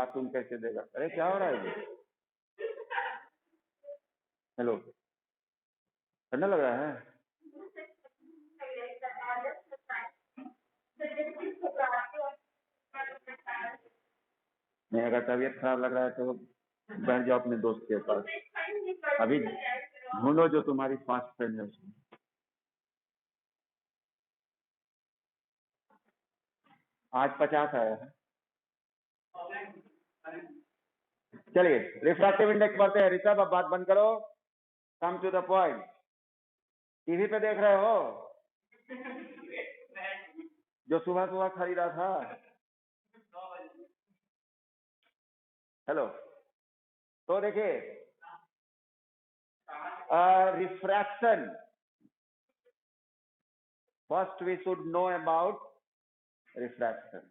Cartoon कैसे देगा? अरे क्या हो रहा है ये? हेलो, ठंडा लग रहा है? नहीं, अगर तबीयत खराब लग रहा है तो बैठ जाओ अपने दोस्त के पास। अभी ढूंढो जो तुम्हारी फास्ट फ्रेंड है उसमें। आज 50 आया है। चलिए रिफ्रैक्टिव इंडेक्स बढ़ते हैं। ऋषभ अब बात बंद करो, come to the point. TV पे देख रहे हो जो सुबह सुबह खरीदा था? हेलो, तो देखिए refraction, first we should know about refraction.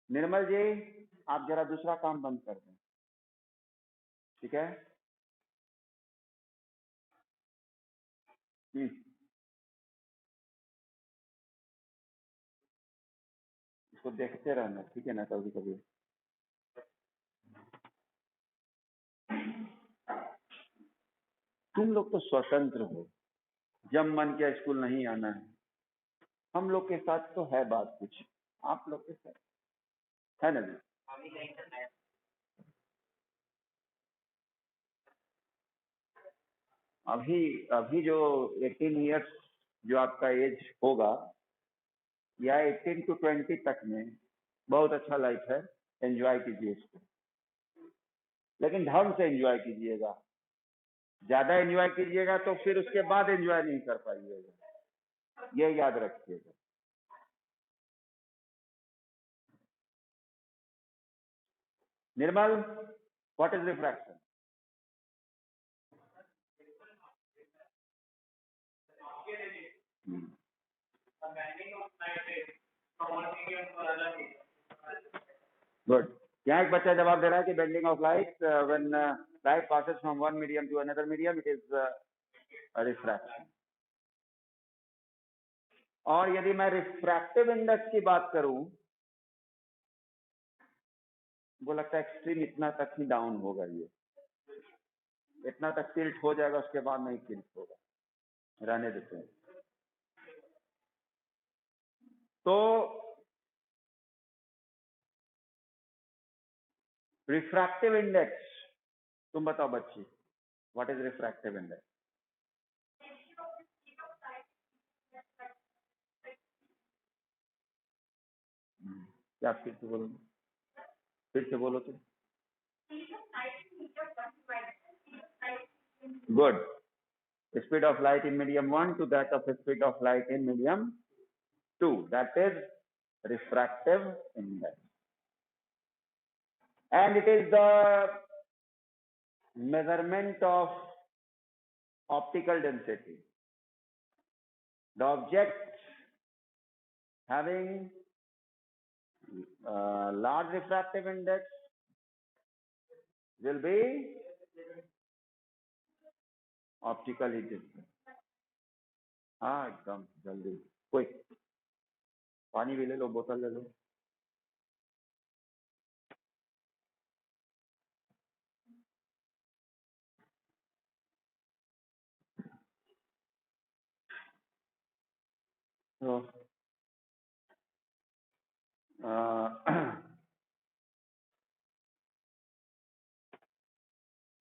Nirmal ji, आप जरा दूसरा काम बंद कर दें, ठीक है? इसको देखते रहना, ठीक है ना? कभी कभी तुम लोग तो स्वतंत्र हो, जब मन किया स्कूल नहीं आना है। हम लोग के साथ तो है बात कुछ, आप लोग के साथ है ना जी? अभी अभी जो 18 ईयर्स जो आपका एज होगा, या 18 to 20 तक में बहुत अच्छा लाइफ है, एंजॉय कीजिए इसको, लेकिन ढंग से एंजॉय कीजिएगा। ज्यादा एंजॉय कीजिएगा तो फिर उसके बाद एंजॉय नहीं कर पाइएगा, ये याद रखिएगा। Nirmal, what is refraction? Good. यहाँ एक बच्चा जवाब दे रहा है कि bending of light, when light passes from one medium to another medium, it is refraction. और यदि मैं रिफ्रैक्टिव इंडेक्स की बात करूं, वो लगता है एक्सट्रीम इतना तक ही डाउन होगा, ये इतना तक टिल्ट हो जाएगा, उसके बाद नहीं टिल्ट होगा, रहने देते हैं। तो रिफ्रैक्टिव इंडेक्स, तुम बताओ बच्ची, व्हाट इज रिफ्रैक्टिव इंडेक्स? क्या फिर से बोलो, फिर से बोलो तुम। Good. Speed of light in medium 1 to that of speed of light in medium 2, that is refractive index, and it is the measurement of optical density. The object having large refractive index will be optically distant. हाँ एकदम जल्दी, कोई पानी भी ले लो, बोतल ले लो।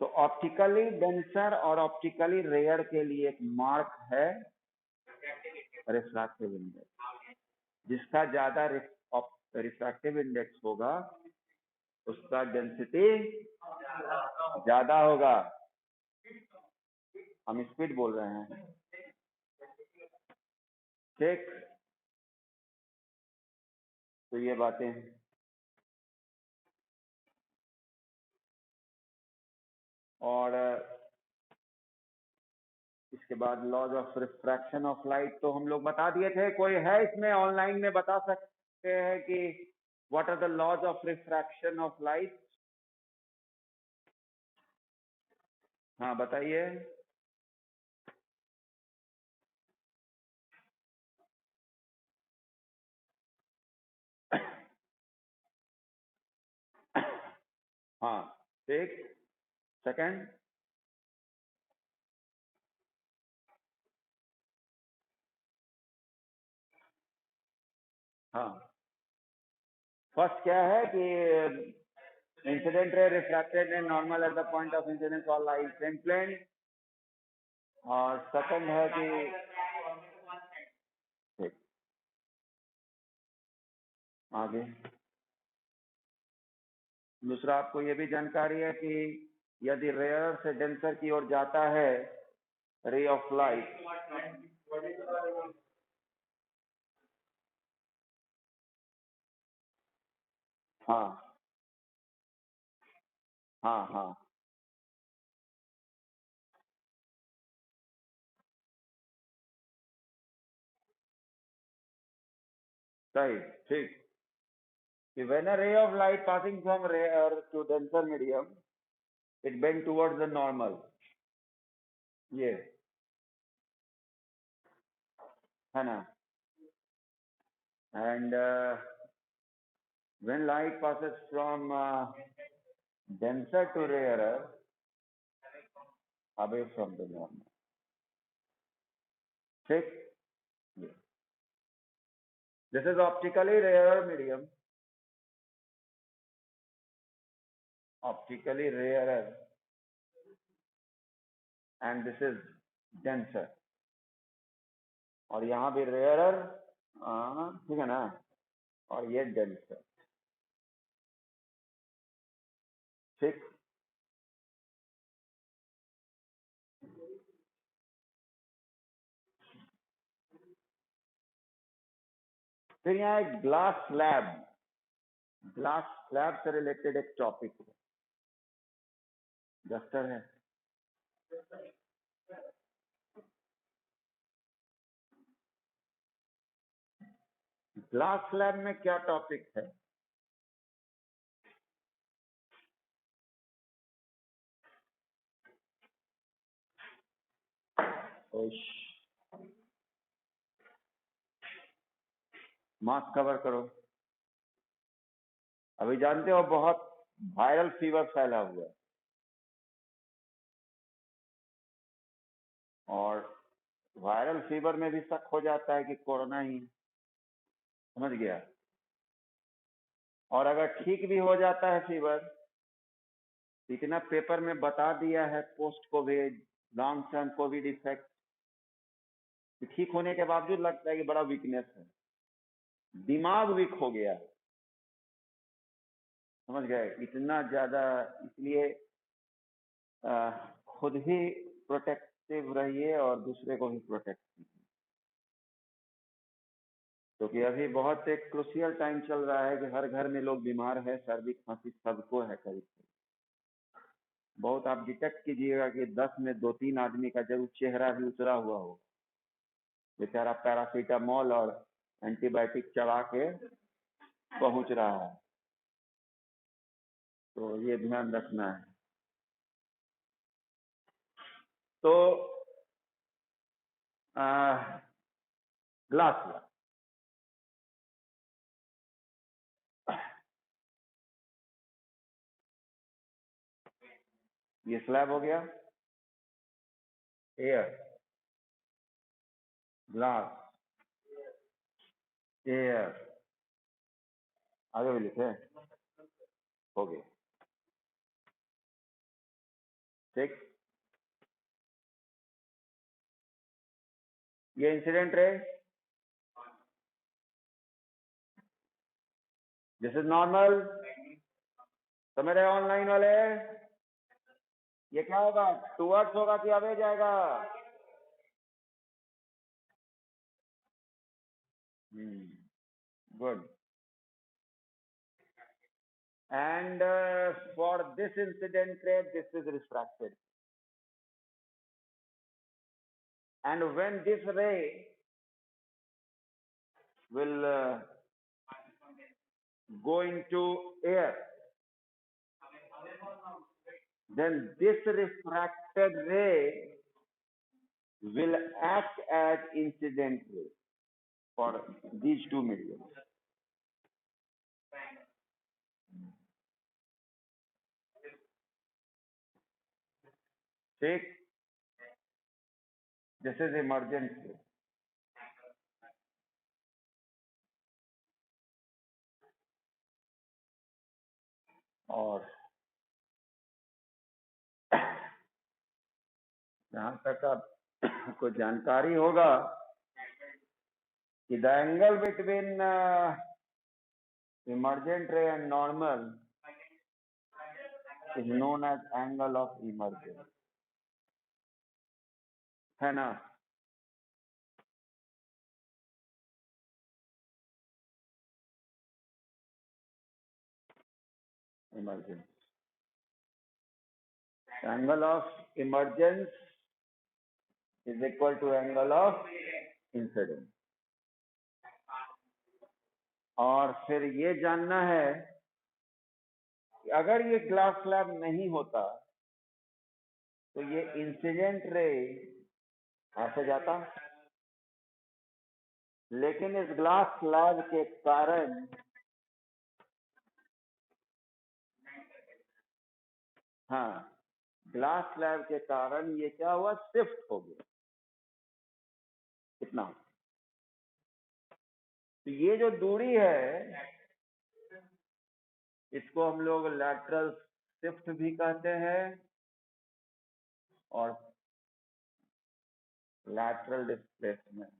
तो ऑप्टिकली डेंसर और ऑप्टिकली रेयर के लिए एक मार्क है रिफ्रैक्टिव इंडेक्स। जिसका ज्यादा रिफ्रैक्टिव इंडेक्स होगा उसका डेंसिटी ज्यादा होगा। हम स्पीड बोल रहे हैं, ठीक? तो ये बातें हैं। और इसके बाद laws of refraction of light तो हम लोग बता दिए थे। कोई है इसमें ऑनलाइन में बता सकते हैं कि what are the laws of refraction of light? हाँ बताइए। हाँ, ठीक। सेकंड, हाँ, फर्स्ट क्या है कि incident ray refracted and normal at the point of incidence all light same plane, और सेकंड है कि ठीक, आगे दूसरा आपको ये भी जानकारी है कि यदि रेयर से डेंसर की ओर जाता है रे ऑफ लाइट, हाँ हाँ हाँ, सही, ठीक। When a ray of light passing from rare to denser medium, it bend towards the normal. ये है ना? And when light passes from denser to rarer, away from the normal. ठीक? Yeah. This is optically rarer medium. Optically rarer. And this is denser. और यहाँ भी rarer, ठीक है ना? और ये denser. ठीक? फिर यहाँ एक ग्लास स्लैब से रिलेटेड एक टॉपिक है, डस्टर है। ग्लास स्लैब में क्या टॉपिक है? मास्क कवर करो। अभी जानते हो बहुत वायरल फीवर फैला हुआ है, और वायरल फीवर में भी शक हो जाता है कि कोरोना ही, समझ गया। और अगर ठीक भी हो जाता है फीवर, इतना पेपर में बता दिया है post Covid long term Covid effect, ठीक होने के बावजूद लगता है कि बड़ा वीकनेस है, दिमाग वीक हो गया है, समझ गए। इतना ज्यादा, इसलिए खुद ही प्रोटेक्टिव रहिए और दूसरे को भी प्रोटेक्ट कीजिए, क्योंकि अभी बहुत एक क्रूशियल टाइम चल रहा है कि हर घर में लोग बीमार है, सर्दी खांसी सबको है करीब। बहुत आप डिटेक्ट कीजिएगा कि 10 में 2-3 आदमी का जरूर चेहरा भी उतरा हुआ हो, बेचारा पैरासीटामोल और एंटीबायोटिक चला के पहुंच रहा है, तो ये ध्यान रखना है। तो ग्लास ये स्लैब हो गया, एयर, ग्लास, एयर, आगे भी लिखे हो गए, ठीक। ये incident ray, this is normal. तो मेरे ऑनलाइन वाले, ये क्या होगा, टूवर्ड्स होगा कि अवे जाएगा? Good. And for this incident ray, this is refracted, and when this ray will go into air, then this refracted ray will act as incident ray for these two mediums. ठीक, this is emergency. और जहां तक आपको जानकारी होगा कि the angle between emergent ray and normal is known as angle of emergence, है ना? Emergence, angle of emergence is equal to angle of incidence। और फिर ये जानना है कि अगर ये ग्लास स्लैब नहीं होता तो ये इंसिडेंट रे ऐसे जाता, लेकिन इस ग्लास स्लैब के कारण हाँ, ग्लास स्लैब के कारण ये क्या हुआ, शिफ्ट हो गया। कितना? तो ये जो दूरी है इसको हम लोग लैटरल शिफ्ट भी कहते हैं और lateral displacement.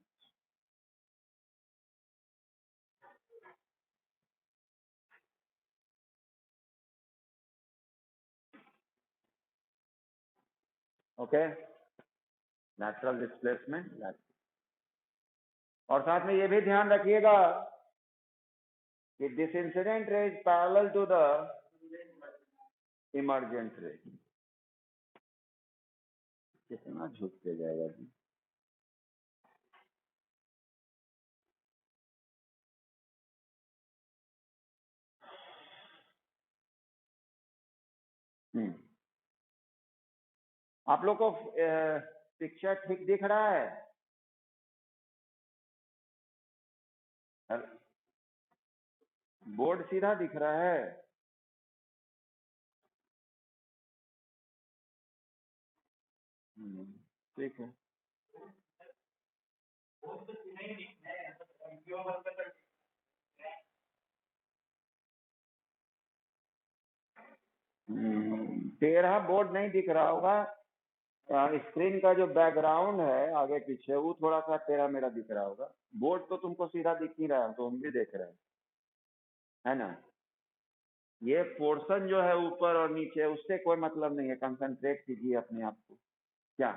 Okay, lateral displacement. और साथ में ये भी ध्यान रखिएगा कि this incident ray is parallel to the emergent ray. कितना झुक के जाएगा जी? आप लोग को पिक्चर ठीक दिख रहा है? बोर्ड सीधा दिख रहा है? ठीक है। तेरह बोर्ड नहीं दिख रहा होगा, स्क्रीन का जो बैकग्राउंड है आगे पीछे वो थोड़ा सा तेरा मेरा दिख रहा होगा। बोर्ड तो तुमको सीधा दिख ही रहा है, तो हम भी देख रहे हैं, है ना? ये पोर्शन जो है ऊपर और नीचे उससे कोई मतलब नहीं है, कंसंट्रेट कीजिए अपने आप को। क्या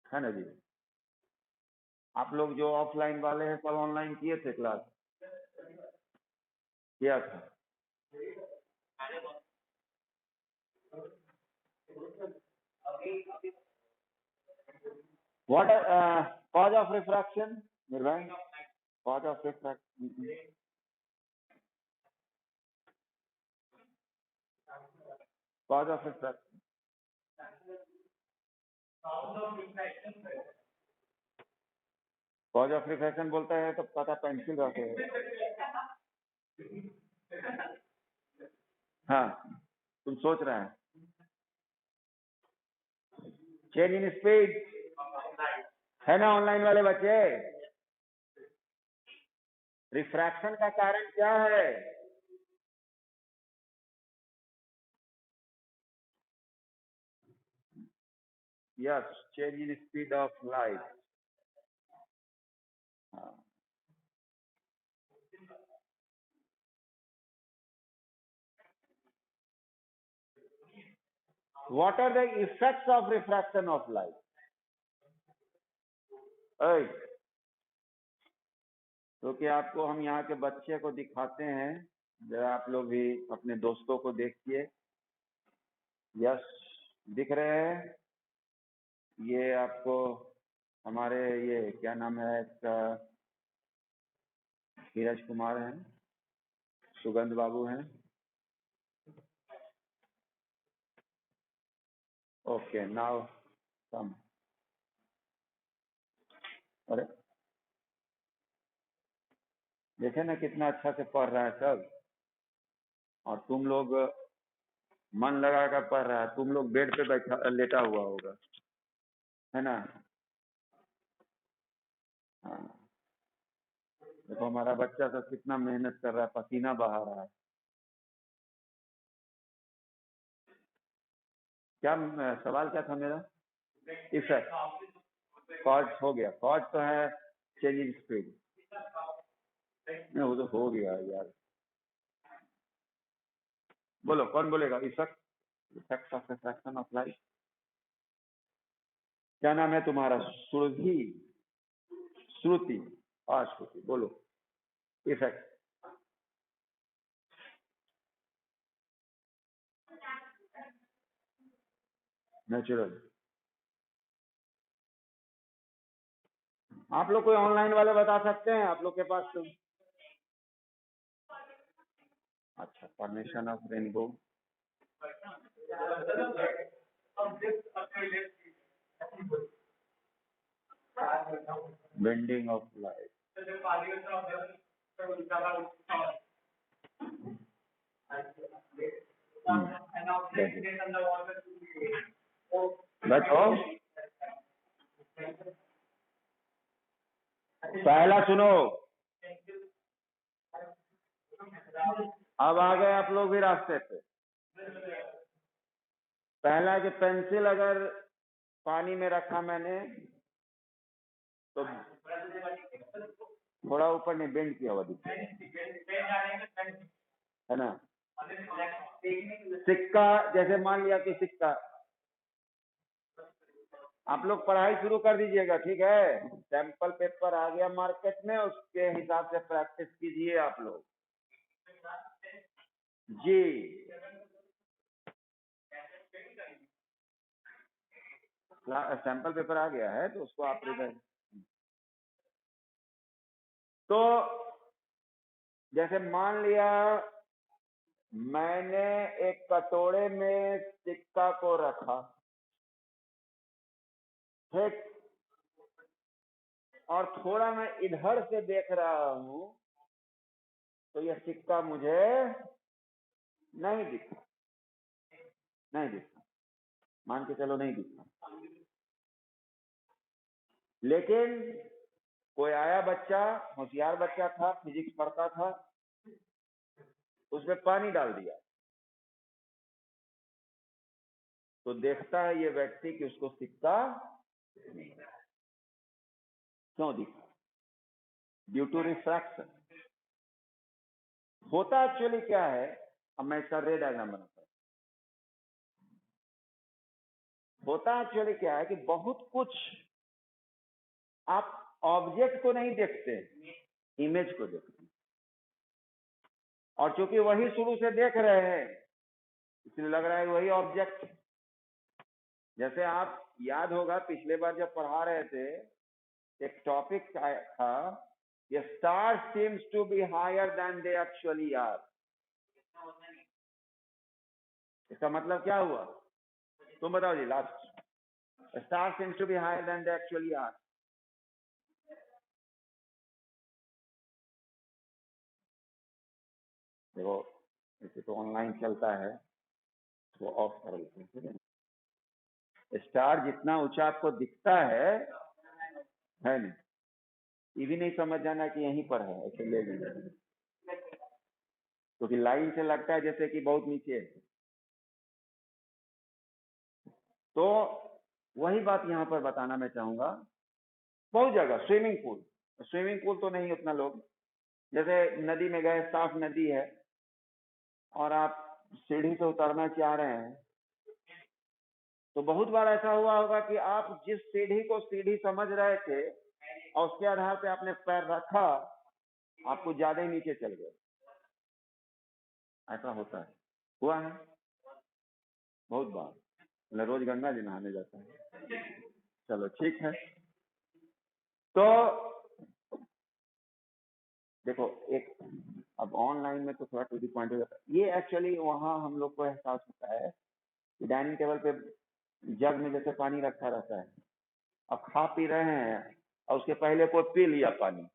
है ना जी? आप लोग जो ऑफलाइन वाले हैं सब ऑनलाइन किए थे क्लास? किया था? What cause of refraction, Nirvan? Cause of refraction. Cause of refraction. Cause of refraction बोलता है तो पता पेंसिल रखे है। हाँ, तुम सोच रहे हैं चेंज इन स्पीड, है ना ऑनलाइन वाले बच्चे? रिफ्रैक्शन का कारण क्या है? Yes, change in speed of light. What are the effects of refraction of light? तो क्या आपको हम यहाँ के बच्चे को दिखाते हैं, जरा आप लोग भी अपने दोस्तों को देखिए। यस, दिख रहे हैं? ये आपको हमारे ये क्या नाम है इसका, धीरज कुमार हैं, सुगंध बाबू हैं। Okay, now come. अरे देखे ना कितना अच्छा से पढ़ रहा है सब, और तुम लोग मन लगा कर पढ़ रहा है, तुम लोग बेड पे बैठा लेटा हुआ होगा, है ना। हाँ, देखो हमारा बच्चा सब कितना मेहनत कर रहा है, पसीना बहा रहा है। क्या सवाल क्या था मेरा? इफेक्ट कॉर्ड्स हो गया, कॉर्ड तो है चेंजिंग स्पीड, नहीं वो तो हो गया यार। बोलो कौन बोलेगा? Effect, effect of refraction of light. क्या नाम है तुम्हारा? श्रुति, श्रुति, श्रुति बोलो। Effect, natural. आप लोग कोई ऑनलाइन वाले बता सकते हैं आप लोग के पास तो? अच्छा, formation of rainbow, bending of light, बैठो। पहला सुनो, अब आ गए आप लोग भी रास्ते पे। पहला कि पेंसिल अगर पानी में रखा मैंने तो थोड़ा ऊपर नहीं बेंड किया हुआ दिखता है ना। सिक्का, जैसे मान लिया कि सिक्का, आप लोग पढ़ाई शुरू कर दीजिएगा, ठीक है। सैंपल पेपर आ गया मार्केट में, उसके हिसाब से प्रैक्टिस कीजिए आप लोग जी। सैंपल पेपर आ गया है तो उसको आप रिजल्ट, तो जैसे मान लिया मैंने एक कटोरे में सिक्का को रखा, ठीक, और थोड़ा मैं इधर से देख रहा हूं तो यह सिक्का मुझे नहीं दिखा, नहीं दिखा, मान के चलो नहीं दिखा। लेकिन कोई आया बच्चा, होशियार बच्चा था, फिजिक्स पढ़ता था, उसमें पानी डाल दिया तो देखता है ये व्यक्ति कि उसको सिक्का नहीं दिखा। क्यों दिखा? Due to refraction. होता एक्चुअली क्या है, अब मैं इसका रे डायग्राम बनाता हूं। होता एक्चुअली क्या है कि बहुत कुछ आप ऑब्जेक्ट को नहीं देखते, इमेज को देखते हैं, और चूंकि वही शुरू से देख रहे हैं इसलिए लग रहा है वही ऑब्जेक्ट। जैसे आप याद होगा पिछले बार जब पढ़ा रहे थे, एक टॉपिक था, ये star seems to be higher than they actually are. इसका मतलब क्या हुआ तुम बताओ जी last? Star seems to be higher than they actually are. देखो इसे तो ऑनलाइन चलता है तो ऑफ कर लेते हैं। स्टार जितना ऊंचा आपको दिखता है नहीं, ये भी नहीं समझ जाना कि यहीं पर है, ऐसे ले लीजिए, क्योंकि लाइन से लगता है जैसे कि बहुत नीचे है। तो वही बात यहाँ पर बताना मैं चाहूंगा। बहुत जगह स्विमिंग पूल, स्विमिंग पूल तो नहीं उतना लोग, जैसे नदी में गए, साफ नदी है और आप सीढ़ी से उतरना चाह रहे हैं, तो बहुत बार ऐसा हुआ होगा कि आप जिस सीढ़ी को सीढ़ी समझ रहे थे और उसके आधार पे आपने पैर रखा, आपको ज्यादा ही नीचे चल गए। ऐसा होता है, हुआ है बहुत बार। मैं रोज गंगा जी नहाने जाता है। चलो ठीक है, तो देखो एक, अब ऑनलाइन में तो थोड़ा टू दी पॉइंट हो जाता है। ये एक्चुअली वहाँ हम लोग को एहसास होता है कि डाइनिंग टेबल पे जग में जैसे पानी रखा रहता है, अब खा पी रहे हैं और उसके पहले कोई पी लिया पानी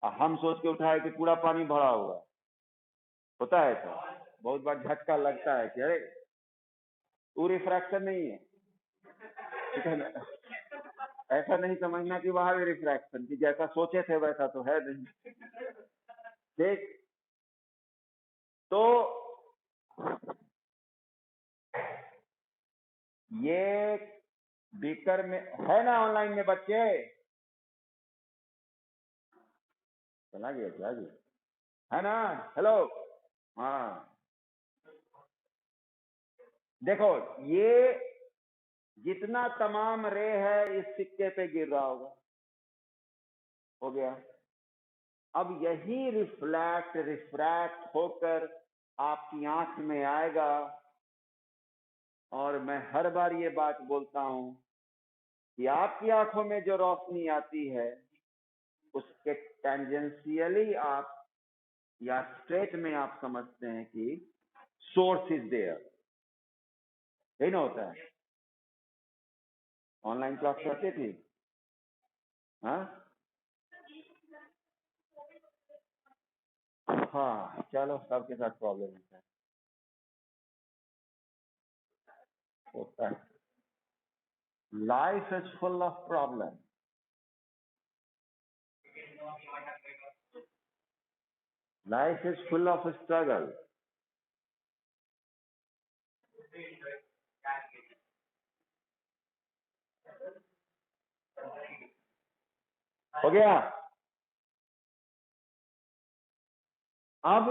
और हम सोच के उठाए कि पूरा पानी भरा हुआ। होता है ऐसा, बहुत बार झटका लगता है कि अरे वो रिफ्रैक्शन नहीं है, ठीक है ना? ऐसा नहीं समझना कि वहां भी रिफ्रैक्शन की जैसा सोचे थे वैसा तो है नहीं। ठीक, तो ये बीकर में है ना, ऑनलाइन में बच्चे? चला गया क्या जी? है ना? हेलो, हाँ देखो, ये जितना तमाम रे है इस सिक्के पे गिर रहा होगा, हो गया। अब यही रिफ्रैक्ट होकर आपकी आंख में आएगा, और मैं हर बार ये बात बोलता हूं कि आपकी आंखों में जो रोशनी आती है उसके टेंजेंशियली आप या स्ट्रेट में आप समझते हैं कि सोर्स इज देयर, यही ना होता है। ऑनलाइन क्लास करती थी, हाँ हाँ, चलो सबके साथ प्रॉब्लम होता है। Life is full of problem, life is full of struggle. हो गया? अब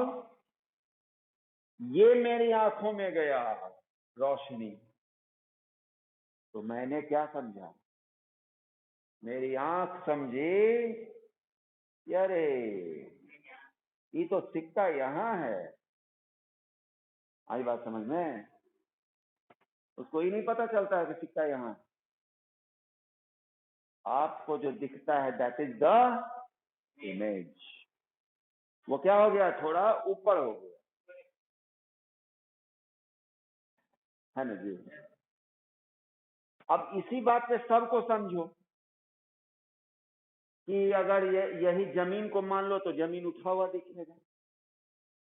ये मेरी आंखों में गया रोशनी, तो मैंने क्या समझा? मेरी आंख समझी, अरे ये तो सिक्का यहाँ है। आई बात समझ में? उसको ही नहीं पता चलता है कि सिक्का यहाँ है। आपको जो दिखता है दैट इज द इमेज। वो क्या हो गया? थोड़ा ऊपर हो गया, है ना जी? अब इसी बात पे सबको समझो कि अगर यही जमीन को मान लो तो जमीन उठा हुआ दिखेगा।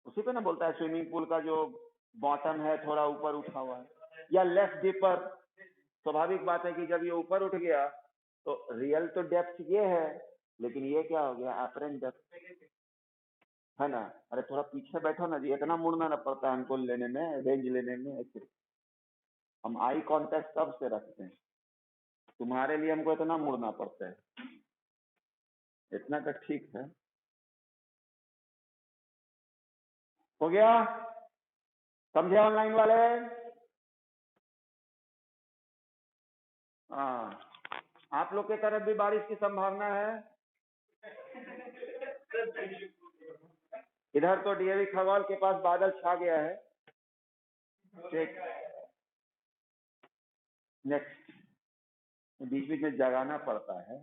उसी पे ना बोलता है स्विमिंग पूल का जो बॉटम है थोड़ा ऊपर उठा हुआ है, या लेफ्ट डिपर। स्वाभाविक बात है कि जब ये ऊपर उठ गया तो रियल तो डेप्थ ये है, लेकिन ये क्या हो गया? अपरेंट डेप्थ, है ना? अरे थोड़ा पीछे बैठो ना जी, इतना मुड़ना ना पड़ता है हमको लेने में, रेंज लेने में। हम आई कांटेक्ट कब से रखते हैं? तुम्हारे लिए हमको इतना मुड़ना पड़ता है, इतना तो ठीक है। हो गया? समझे ऑनलाइन वाले? हाँ, आप लोग के तरफ भी बारिश की संभावना है? इधर तो डीएवी खगवाल के पास बादल छा गया है। ठीक, नेक्स्ट। बीच बीच में जगाना पड़ता है,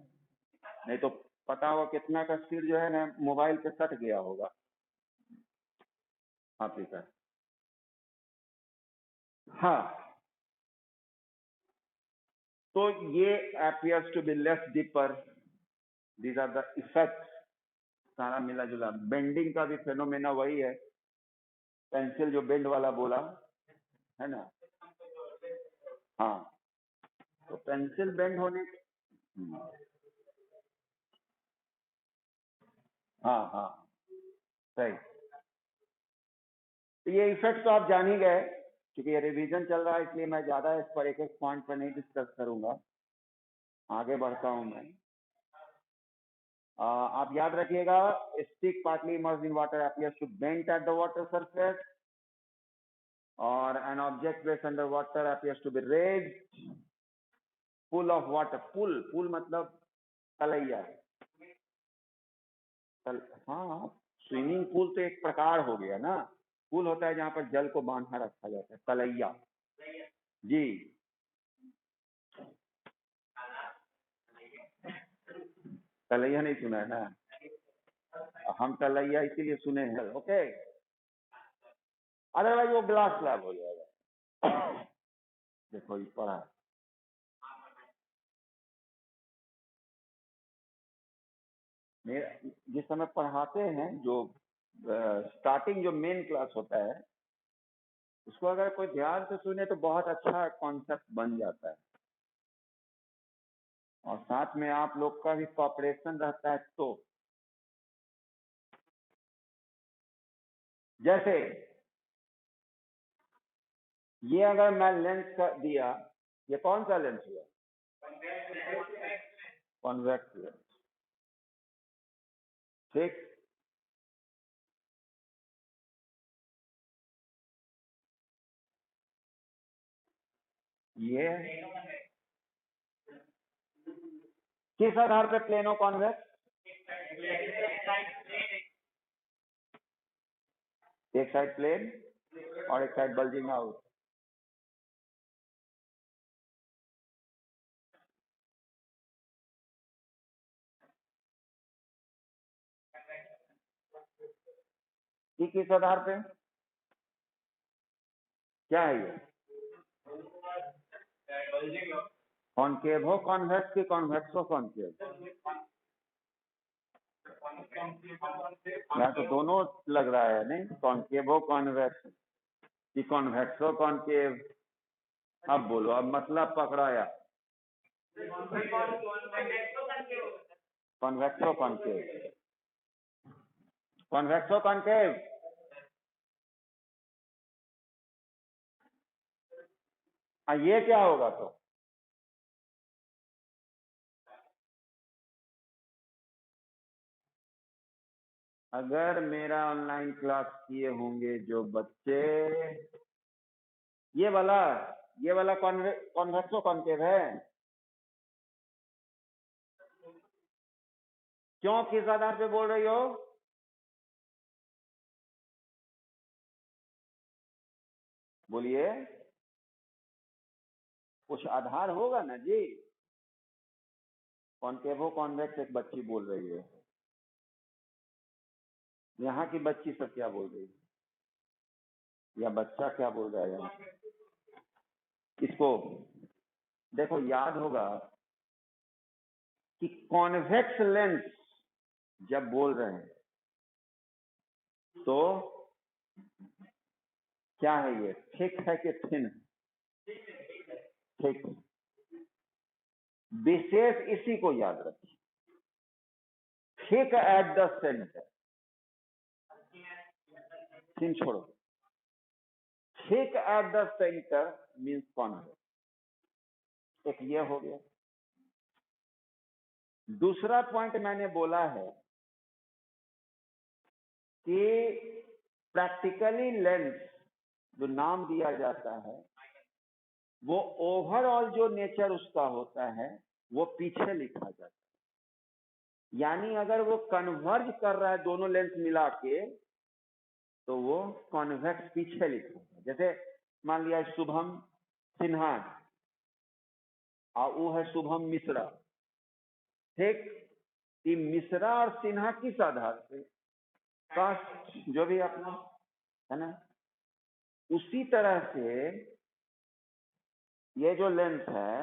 नहीं तो पता होगा कितना का सिर जो है ना मोबाइल पे सट गया होगा आप ही का। हाँ, तो ये appears to be less deeper, these are the effects। सारा मिला जुला, बेंडिंग का भी फेनोमेना वही है, पेंसिल जो बेंड वाला बोला, है ना? हाँ, तो पेंसिल बेंड होने, हाँ हाँ सही। तो ये इफेक्ट तो आप जान ही गए, क्योंकि ये रिवीजन चल रहा है, इसलिए मैं ज्यादा इस पर एक एक पॉइंट पर नहीं डिस्कस करूंगा। आगे बढ़ता हूं मैं। आप याद रखिएगा, stick partly immersed in water appears to bend at the water surface, और an object placed under water appears to be raised full of water। पुल मतलब तलैया। हाँ, स्विमिंग पूल तो एक प्रकार हो गया ना, पुल होता है जहाँ पर जल को बांधा रखा जाता है, तलैया जी। तलैया नहीं सुना है ना? हम तलैया इसीलिए सुने हैं। ओके, अदरवाइज वो ग्लास स्लैब हो जाएगा। देखो ये पढ़ा, मेरा जिस समय पढ़ाते हैं, जो स्टार्टिंग जो मेन क्लास होता है उसको अगर कोई ध्यान से सुने तो बहुत अच्छा कॉन्सेप्ट बन जाता है, और साथ में आप लोग का भी कॉपरेशन रहता है। तो जैसे ये अगर मैं लेंस का दिया, ये कौन सा लेंस हुआ? Convex lens. ठीक, ये किस आधार पे प्लेनो कॉन्वेक्स? एक साइड प्लेन और एक साइड बल्जिंग आउट। ये किस आधार पे? क्या है ये? कॉनकेव हो कॉन्वेक्स की कॉन्वेक्स हो कॉनकेव? यहाँ तो दोनों लग रहा है, नहीं? कॉनकेव हो कॉन्वेक्स की कॉन्वेक्स हो कॉनकेव। अब बोलो, अब मतलब पकड़ाया। कॉन्वेक्स हो कॉनकेव, कॉन्वेक्स हो कॉनकेव। ये क्या होगा? तो अगर मेरा ऑनलाइन क्लास किए होंगे जो बच्चे, ये वाला कॉन्वेक्सो कॉनकेव है। क्यों, किस आधार पे बोल रही हो? बोलिए, कुछ आधार होगा ना जी। कॉनकेव हो कॉन्वेक्स एक बच्ची बोल रही है, यहाँ की बच्ची सब क्या बोल रही है, या बच्चा क्या बोल रहा है यहाँ? इसको देखो, याद होगा कि कॉन्वेक्स लेंस जब बोल रहे हैं तो क्या है, ये थिक है कि थिन? थिक। विशेष इसी को याद रखिए, thick at the centre. Thin छोड़ो, thick at the centre means convex. एक ये हो गया। दूसरा पॉइंट मैंने बोला है कि प्रैक्टिकली लेंस जो नाम दिया जाता है वो ओवरऑल जो नेचर उसका होता है वो पीछे लिखा जाता है। यानी अगर वो कन्वर्ज कर रहा है दोनों लेंस मिला के तो वो कॉन्वेक्स पीछे लिखा है। जैसे मान लिया शुभम सिन्हा और वो है शुभम मिश्रा। ठीक, कि मिश्रा और सिन्हा किस आधार पे? कास्ट, जो भी अपना है ना। उसी तरह से ये जो लेंस है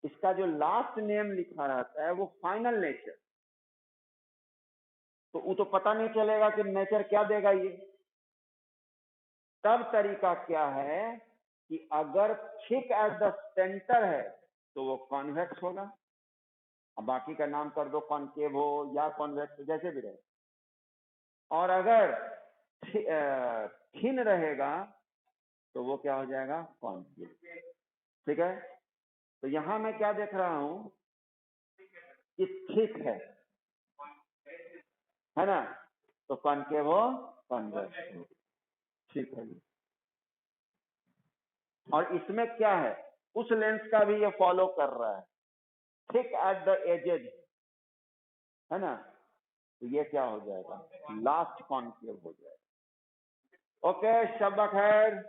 इसका जो लास्ट नेम लिखा रहता है वो फाइनल नेचर, तो वो तो पता नहीं चलेगा कि नेचर क्या देगा ये। तब तरीका क्या है कि अगर थिक एट द सेंटर है तो वो कॉन्वेक्स होगा, अब बाकी का नाम कर दो कॉनकेव हो या कॉन्वेक्स, जैसे भी रहे। और अगर थिन रहेगा तो वो क्या हो जाएगा? कॉनकेव। ठीक है, तो यहां मैं क्या देख रहा हूं कि थिक है ना, तो कॉनकेव हो कॉन्वेक्स हो। ठीक है जी। और इसमें क्या है, उस लेंस का भी ये फॉलो कर रहा है, थिक एट द एजेज, है ना, तो ये क्या हो जाएगा? लास्ट कॉनकेव हो जाएगा। ओके, शब्बा खैर।